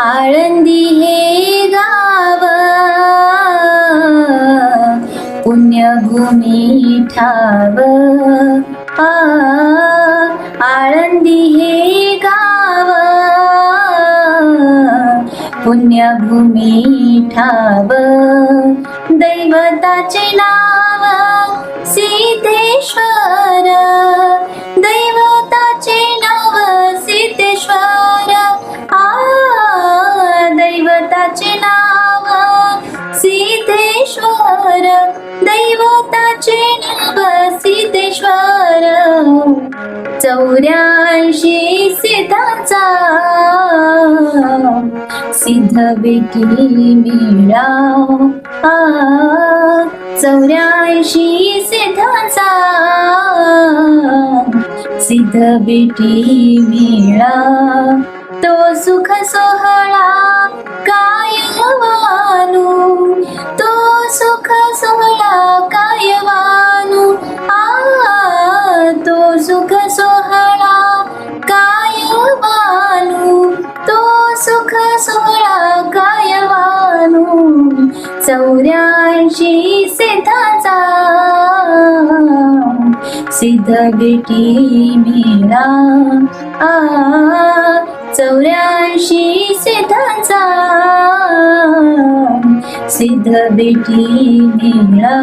आळंदी हे गाव पुण्यभूमी ठाव आळंदी हे गाव पुण्यभूमी ठाव दैवताचे नाव सिद्धेश्वर दैवताचे नाव सिद्धेश्वर दैवताचे नाव सिद्धेश्वर दैवताचे नाव सिद्धेश्वर 84 सिद्धांचा सिद्ध बेटी मेळा 84 सिद्धांचा सिद्ध बेटी मेळा तो सुख सोहळा काय वानू तो सुख सोहळा काय वानू तो सुख सोहळा काय वानू तो सुख सोहळा काय वानू 84 सिद्धांचा सिद्ध बेटी मेळा 84 सिद्धांचा सिद्ध बेटी मेळा